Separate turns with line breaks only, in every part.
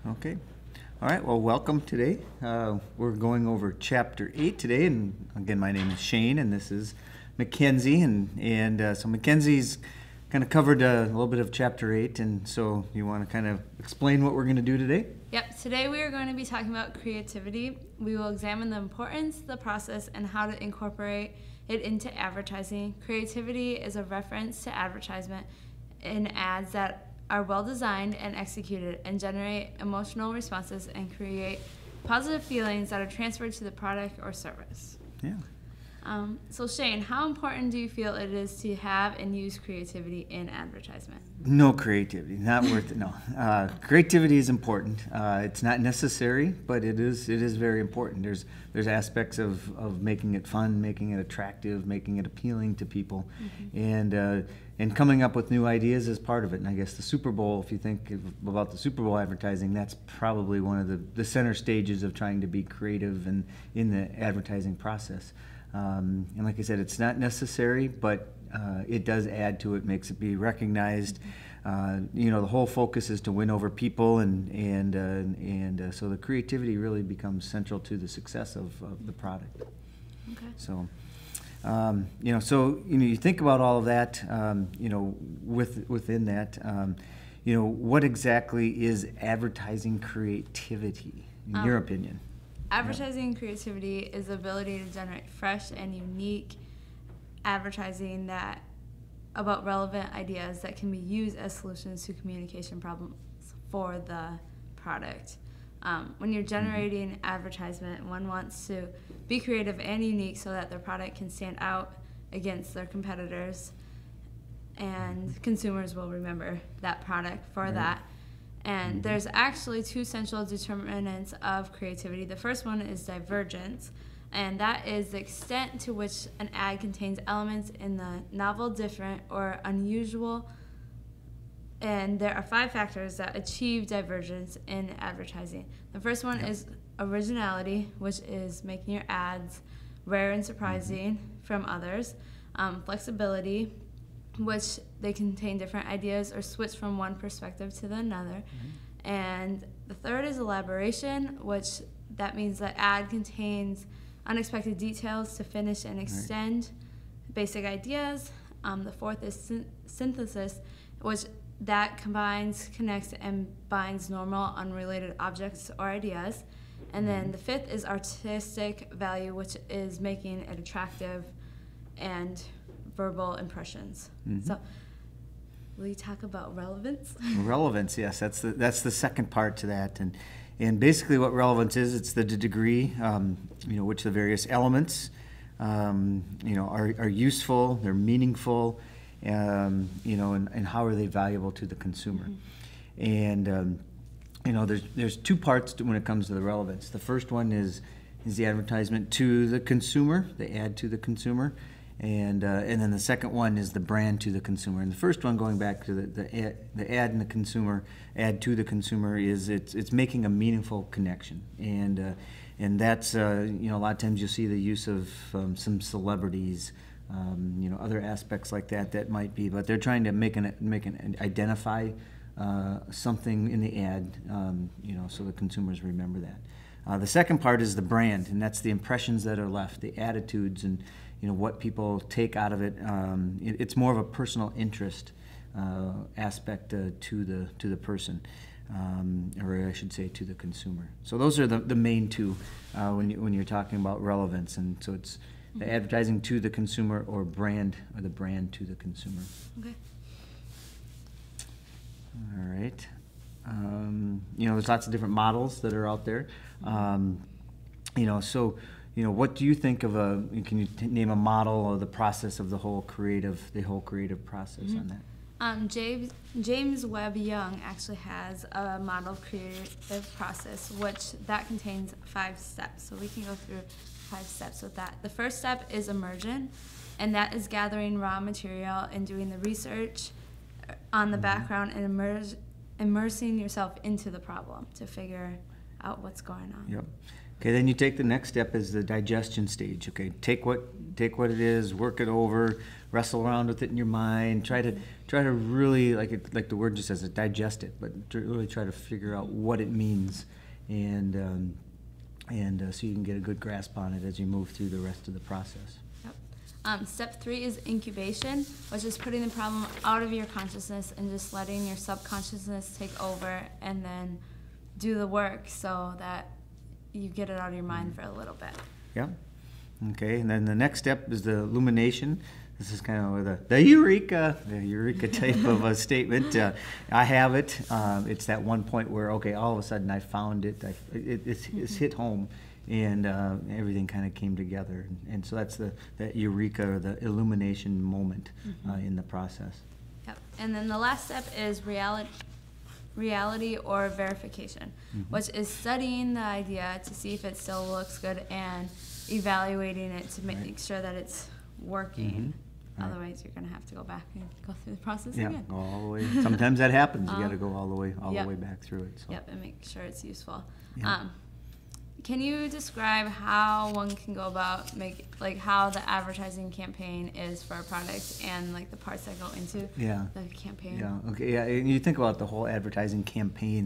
Okay. All right. Well, welcome today. We're going over Chapter 8 today. And again, my name is Shane, and this is Mackenzie. So Mackenzie's kind of covered a little bit of Chapter 8. And so you want to kind of explain what we're going to do today?
Yep. Today we are going to be talking about creativity. We will examine the importance, the process, and how to incorporate it into advertising. Creativity is a reference to advertisement in ads that are well designed and executed and generate emotional responses and create positive feelings that are transferred to the product or service.
Yeah.
So Shane, how important do you feel it is to have and use creativity in advertisement?
No creativity, not worth it. No, creativity is important. It's not necessary, but it is very important. There's aspects of making it fun, making it attractive, making it appealing to people, and coming up with new ideas is part of it. And I guess the Super Bowl, if you think about the Super Bowl advertising, that's probably one of the center stages of trying to be creative and in the advertising process. And like I said, it's not necessary, but it does add to it, makes it be recognized. The whole focus is to win over people, and so the creativity really becomes central to the success of the product.
Okay.
So, you think about all of that, within that, what exactly is advertising creativity, in your opinion?
Advertising creativity is the ability to generate fresh and unique advertising about relevant ideas that can be used as solutions to communication problems for the product. When you're generating advertisement, one wants to be creative and unique so that their product can stand out against their competitors, and consumers will remember that product for that. And there's actually two central determinants of creativity. The first one is divergence, and that is the extent to which an ad contains elements in the novel, different, or unusual. And there are 5 factors that achieve divergence in advertising. The first one is originality, which is making your ads rare and surprising from others. Flexibility, which they contain different ideas or switch from one perspective to another. And the third is elaboration, which that means that ad contains unexpected details to finish and extend basic ideas. The fourth is synthesis, which that combines, connects, and binds normal, unrelated objects or ideas. And then the fifth is artistic value, which is making it attractive and verbal impressions. So, will you talk about relevance?
Relevance, yes, that's the second part to that, and basically what relevance is, it's the degree, which the various elements, are useful, they're meaningful, and how are they valuable to the consumer. And there's 2 parts when it comes to the relevance. The first one is the advertisement to the consumer, the ad to the consumer. And then the second one is the brand to the consumer. And the first one, going back to the ad and the consumer, ad to the consumer, is it's making a meaningful connection. And that's a lot of times you'll see the use of some celebrities, other aspects like that might be, but they're trying to make an identify something in the ad, so the consumers remember that. The second part is the brand, and that's the impressions that are left, the attitudes, and what people take out of it. It's more of a personal interest aspect to the person, or I should say to the consumer. So those are the main 2 when you're talking about relevance, and so it's the advertising to the consumer or the brand to the consumer.
Okay.
All right. There's lots of different models that are out there. What do you think of can you name a model of the process of the whole creative process on that?
James Webb Young actually has a model of creative process, which that contains 5 steps. So we can go through 5 steps with that. The first step is immersion, and that is gathering raw material and doing the research on the background and immersing yourself into the problem to figure out what's going on.
Yep. Okay, then you take the next step is the digestion stage. Okay, take what it is, work it over, wrestle around with it in your mind. Try to really like the word just says it, digest it, but to really try to figure out what it means, and so you can get a good grasp on it as you move through the rest of the process.
Yep. Step 3 is incubation, which is putting the problem out of your consciousness and just letting your subconsciousness take over, and then do the work so that you get it out of your mind for a little bit.
Yeah. Okay, and then the next step is the illumination. This is kind of where the eureka type of a statement. I have it. It's that one point where, okay, all of a sudden I found it. It's hit home, and everything kind of came together. And so that's that eureka, or the illumination moment in the process.
Yep. And then the last step is reality or verification, which is studying the idea to see if it still looks good and evaluating it to make sure that it's working. Right. Otherwise, you're going to have to go back and go through the process again.
Go all the way. Sometimes that happens. You got to go all the way back through it. So.
Yep, and make sure it's useful.
Yep.
Can you describe how one can go about how the advertising campaign is for a product and like the parts that go into the campaign?
Yeah. Okay. Yeah. And you think about the whole advertising campaign.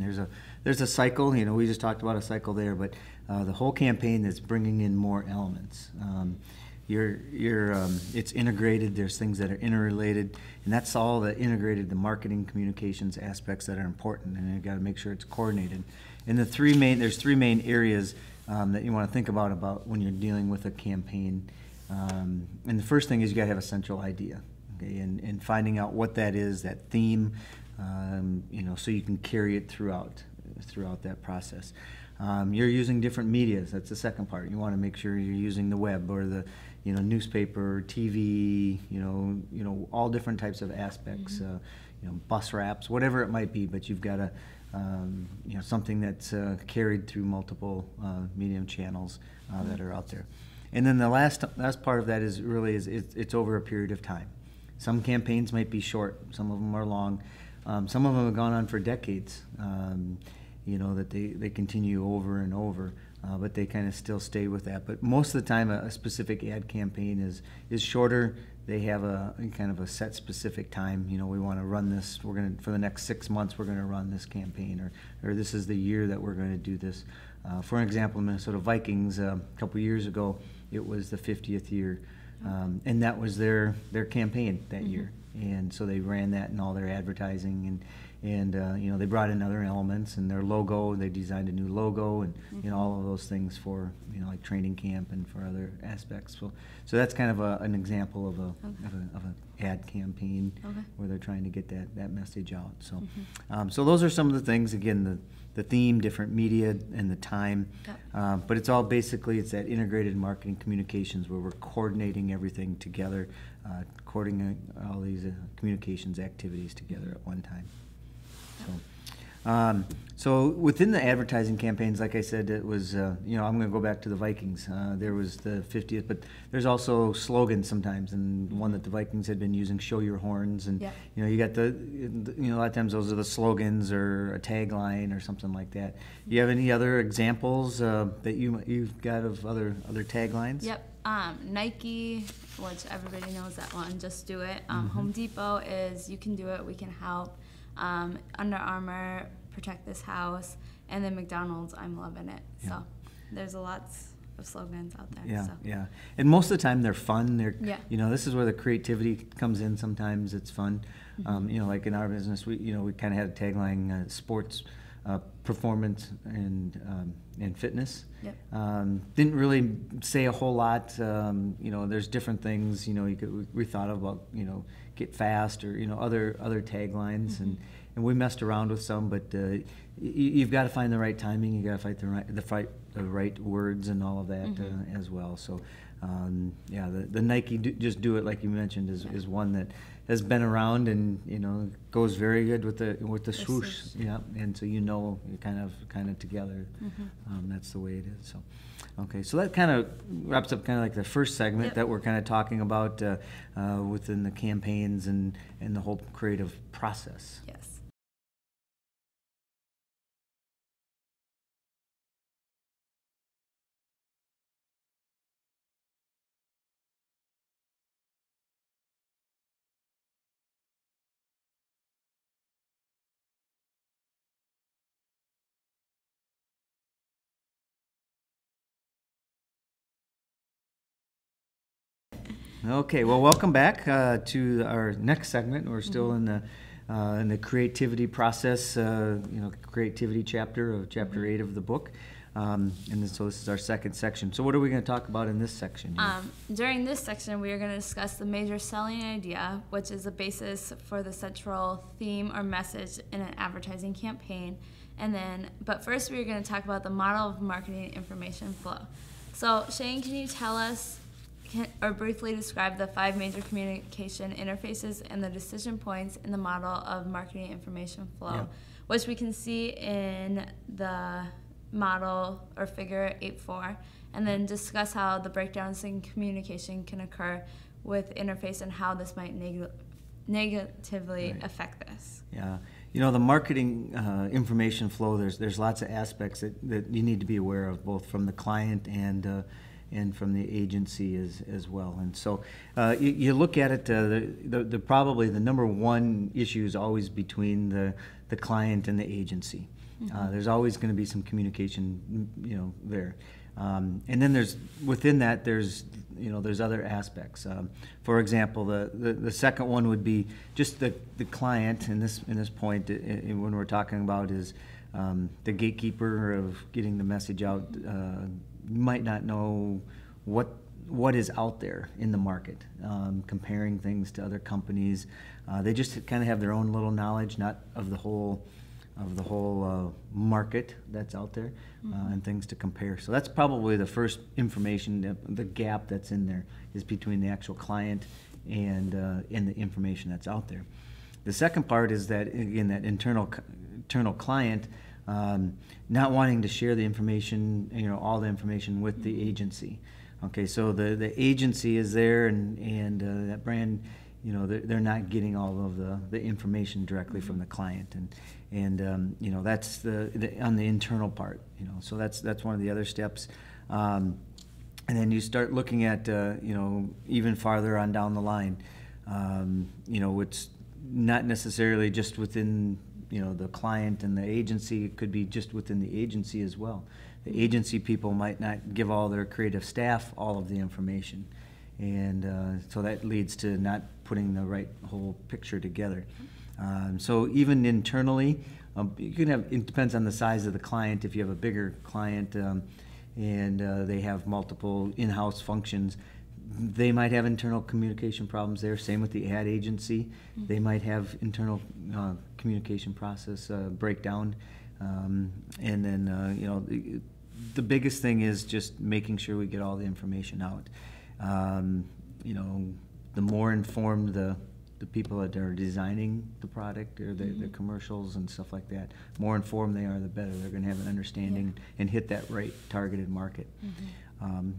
There's a cycle. You know, we just talked about a cycle there, but the whole campaign is bringing in more elements. It's integrated. There's things that are interrelated, and that's all the integrated, the marketing, communications aspects that are important, and you got to make sure it's coordinated. And there's three main areas that you want to think about when you're dealing with a campaign. And the first thing is you got to have a central idea, okay, and finding out what that is, that theme, so you can carry it throughout that process. You're using different medias. That's the second part. You want to make sure you're using the web or the newspaper, TV, all different types of aspects, bus wraps, whatever it might be. But you've got to, something that's carried through multiple medium channels that are out there. And then the last part of that is it's over a period of time. Some campaigns might be short. Some of them are long. Some of them have gone on for decades. That they continue over and over, but they kind of still stay with that. But most of the time, a specific ad campaign is shorter. They have a kind of a set specific time. We want to run this. For the next 6 months, we're going to run this campaign, or this is the year that we're going to do this. For example, Minnesota Vikings, a couple years ago, it was the 50th year, and that was their campaign that year. And so they ran that in all their advertising, and they brought in other elements, and their logo, they designed a new logo, and all of those things for like training camp and for other aspects. So that's kind of an example of an ad campaign where they're trying to get that message out. So so those are some of the things. Again, the theme, different media, and the time. But it's all basically it's that integrated marketing communications where we're coordinating everything together, coordinating all these communications activities together at one time. So within the advertising campaigns, like I said, it was, I'm going to go back to the Vikings. There was the 50th, but there's also slogans sometimes, and one that the Vikings had been using, "Show your horns," and you got a lot of times those are the slogans or a tagline or something like that. Do you have any other examples that you've got of other taglines?
Yep. Nike, which everybody knows that one, "Just do it." Home Depot is "You can do it, we can help." Under Armour, "Protect this house," and then McDonald's, "I'm loving it."
Yeah.
So there's lots of slogans out there.
Yeah,
so.
yeah. And most of the time they're fun. This is where the creativity comes in. Sometimes it's fun. Like in our business, we kind of had a tagline: sports, performance, and fitness.
Yep.
Didn't really say a whole lot. There's different things. We thought about get fast or other taglines, and we messed around with some. But you've got to find the right timing. You got to find the right words and all of that as well. So the Nike "Just do it," like you mentioned, is one that has been around and goes very good with the swoosh. Yeah, and so you're kind of together. That's the way it is. So. Okay, so that kind of wraps up kind of like the first segment that we're kind of talking about within the campaigns and the whole creative process.
Yes.
Okay, well, welcome back to our next segment. We're still in the creativity process, creativity chapter of chapter 8 of the book. So this is our second section. So what are we going to talk about in this section here?
During this section, we are going to discuss the major selling idea, which is the basis for the central theme or message in an advertising campaign. But first, we are going to talk about the model of marketing information flow. So Shane, can you tell us or briefly describe the 5 major communication interfaces and the decision points in the model of marketing information flow, which we can see in the model or figure 8.4, and then discuss how the breakdowns in communication can occur with interface and how this might negatively affect this.
Yeah, the marketing information flow, there's lots of aspects that you need to be aware of, both from the client and from the agency as well. And so you look at it, probably the number one issue is always between the client and the agency. There's always going to be some communication, there. And then within that, there's other aspects. For example, the second one would be just the client. In this point, when we're talking about is the gatekeeper of getting the message out, might not know what is out there in the market, comparing things to other companies. They just kind of have their own little knowledge, not of the whole market that's out there, and things to compare. So that's probably the first information, the gap that's in there is between the actual client and the information that's out there. The second part is that, again, that internal client not wanting to share the information, all the information with the agency. Okay, so the agency is there, and that brand, they're not getting all of the information directly from the client, and that's on the internal part. So that's one of the other steps. And then you start looking at even farther on down the line. It's not necessarily just within the client and the agency. It could be just within the agency as well. The agency people might not give all their creative staff all of the information, and so that leads to not putting the right whole picture together. So even internally, you can have, it depends on the size of the client. If you have a bigger client and they have multiple in-house functions, they might have internal communication problems there. Same with the ad agency. They might have internal communication process breakdown. And then, the biggest thing is just making sure we get all the information out. The more informed the people that are designing the product or the commercials and stuff like that, more informed they are, the better. They're going to have an understanding and hit that right targeted market.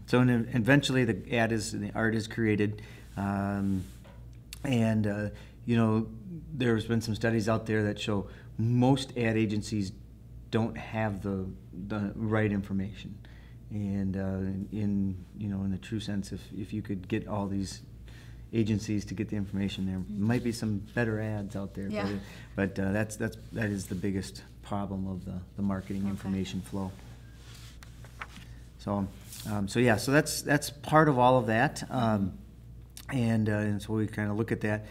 So eventually the art is created, there's been some studies out there that show most ad agencies don't have the right information, and in the true sense, if you could get all these agencies to get the information, there might be some better ads out there. But that is the biggest problem of the marketing information flow. So that's part of all of that, and so we kind of look at that.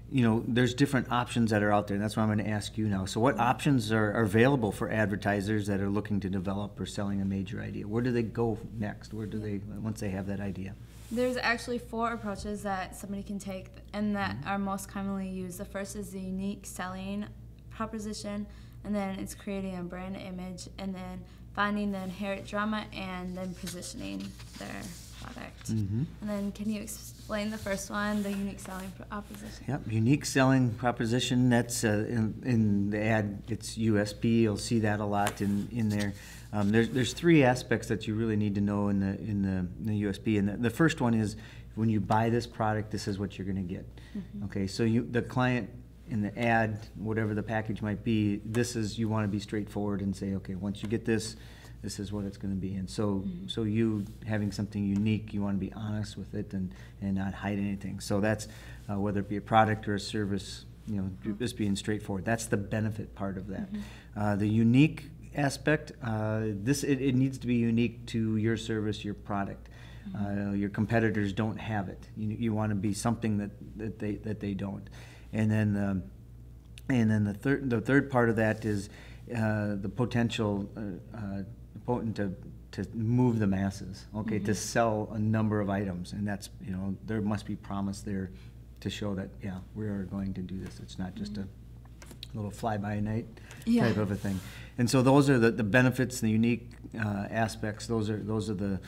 There's different options that are out there, and that's what I'm going to ask you now. So what options are available for advertisers that are looking to develop or selling a major idea? Where do they go next? Where do they, once they have that idea?
There's actually 4 approaches that somebody can take and that are most commonly used. The first is the unique selling proposition, and then it's creating a brand image, and then finding the inherent drama, and then positioning their product. And then can you explain the first one, the unique selling proposition?
Yep, unique selling proposition. That's in the ad, it's USP. You'll see that a lot in there. There's 3 aspects that you really need to know in the USP, and the first one is when you buy this product, this is what you're going to get. Okay, so the client in the ad, whatever the package might be, you want to be straightforward and say, okay, once you get this is what it's going to be. And so you having something unique, you want to be honest with it and not hide anything. So that's whether it be a product or a service, just being straightforward. That's the benefit part of that. The unique aspect, it needs to be unique to your service, your product. Your competitors don't have it. You want to be something that they don't. And then the third part of that is the potential potent to move the masses. Okay, to sell a number of items, and that's, there must be promise there to show that, yeah, we are going to do this. It's not just a little fly-by-night type of a thing. And so those are the benefits, the unique aspects. Those are the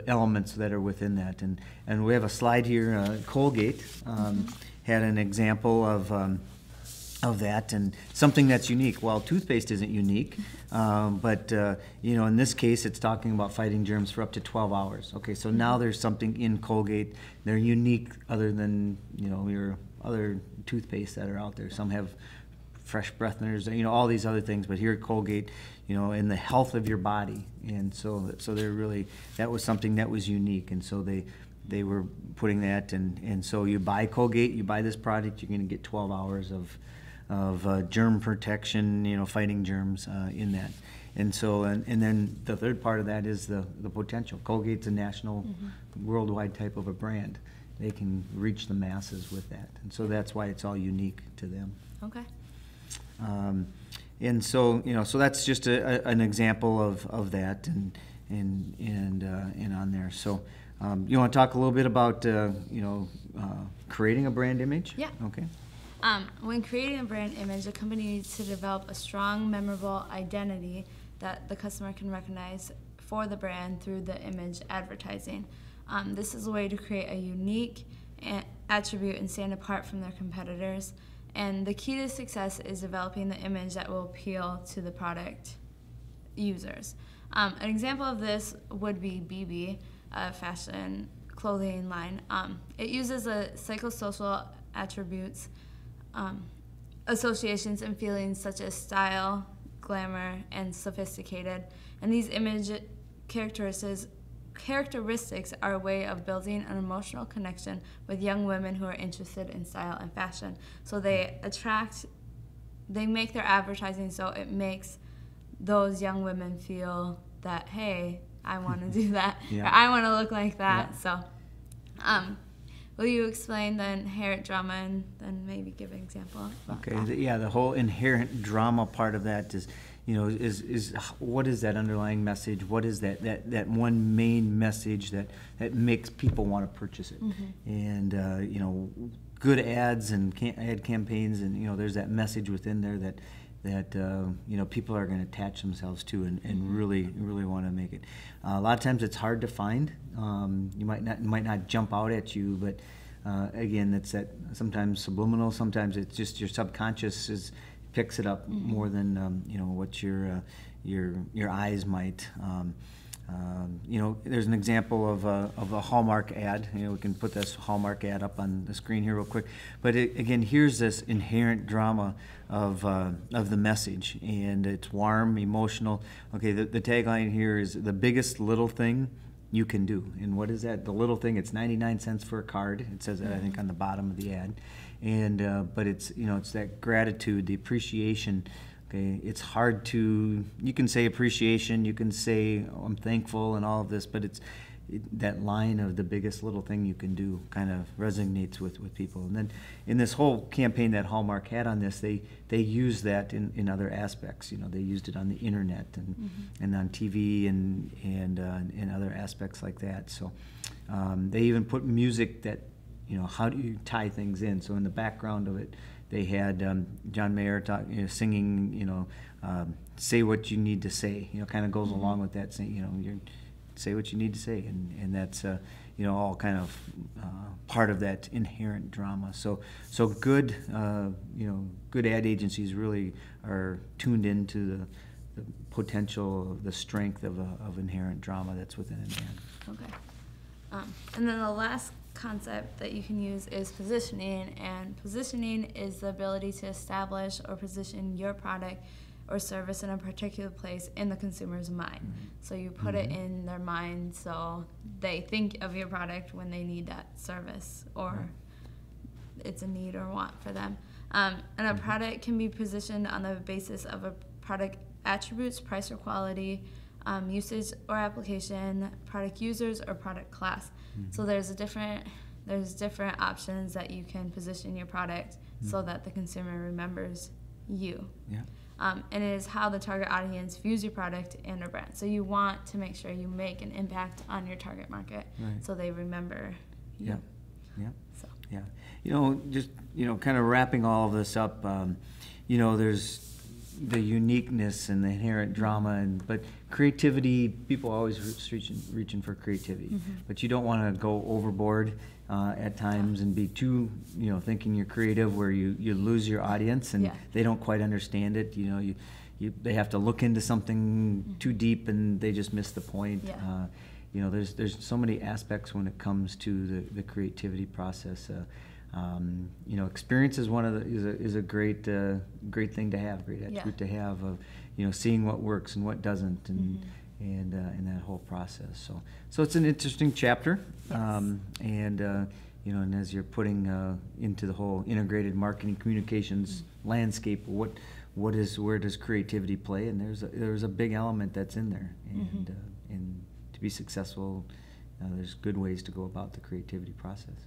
elements that are within that. And we have a slide here. Colgate had an example of that, and something that's unique. Well, toothpaste isn't unique, but in this case, it's talking about fighting germs for up to 12 hours. Okay, so now there's something in Colgate. They're unique, other than your other toothpaste that are out there. Some have fresh breathers, all these other things. But here at Colgate, in the health of your body, and so they're really, that was something that was unique, and so they were putting that, and so you buy Colgate, you buy this product, you're going to get 12 hours of germ protection, fighting germs in that. And so, and then the third part of that is the potential. Colgate's a national, worldwide type of a brand. They can reach the masses with that, and so that's why it's all unique to them.
Okay.
And so, so that's just an example of that, and on there. So, you want to talk a little bit about creating a brand image?
Yeah.
Okay.
When creating a brand image, a company needs to develop a strong, memorable identity that the customer can recognize for the brand through the image advertising. This is a way to create a unique attribute and stand apart from their competitors. And the key to success is developing the image that will appeal to the product users. An example of this would be BB, a fashion clothing line. It uses the psychosocial attributes, associations and feelings such as style, glamour, and sophisticated. And these image characteristics are a way of building an emotional connection with young women who are interested in style and fashion. So they make their advertising so it makes those young women feel that, hey, I want to do that, or I want to look like that. So will you explain the inherent drama and then maybe give an example?
Okay, the whole inherent drama part of that is, is what is that underlying message? What is that one main message that makes people want to purchase it? And good ads and ad campaigns, and there's that message within there that people are going to attach themselves to and really want to make it. A lot of times it's hard to find. You might not jump out at you, but again, it's that sometimes subliminal, sometimes it's just your subconscious picks it up more than what your eyes might. There's an example of a Hallmark ad. We can put this Hallmark ad up on the screen here real quick. But again, here's this inherent drama of the message, and it's warm, emotional. Okay, the tagline here is the biggest little thing you can do. And what is that? The little thing. It's 99 cents for a card. It says that, I think, on the bottom of the ad. And but it's it's that gratitude, the appreciation. Okay, it's hard to, you can say appreciation, you can say I'm thankful and all of this, but that line of the biggest little thing you can do kind of resonates with people. And then in this whole campaign that Hallmark had on this, they used that in other aspects. They used it on the internet and on TV and other aspects like that. So they even put music that, how do you tie things in? So in the background of it, they had John Mayer singing, say what you need to say. Kind of goes along with that, saying, you say what you need to say, and that's all kind of part of that inherent drama. So good, good ad agencies really are tuned into the potential, the strength of inherent drama that's within an ad.
Okay, and then the last concept that you can use is positioning, and positioning is the ability to establish or position your product or service in a particular place in the consumer's mind. So you put it in their mind so they think of your product when they need that service or it's a need or want for them. And a product can be positioned on the basis of a product attributes, price or quality, usage or application, product users, or product class. So there's different options that you can position your product so that the consumer remembers you.
Yeah.
And it is how the target audience views your product and or brand. So you want to make sure you make an impact on your target market,
Right.
so they remember you.
Yeah. Yeah.
So.
Yeah. Just, kind of wrapping all of this up, there's the uniqueness and the inherent drama, but creativity, people always reaching for creativity, but you don't want to go overboard at times and be too, thinking you're creative where you lose your audience and they don't quite understand it. They have to look into something too deep and they just miss the point. There's so many aspects when it comes to the creativity process. Experience is is a great thing to have, great attribute to have of seeing what works and what doesn't, and in that whole process. So it's an interesting chapter, and as you're putting into the whole integrated marketing communications landscape, where does creativity play? And there's a big element that's in there, and to be successful, there's good ways to go about the creativity process.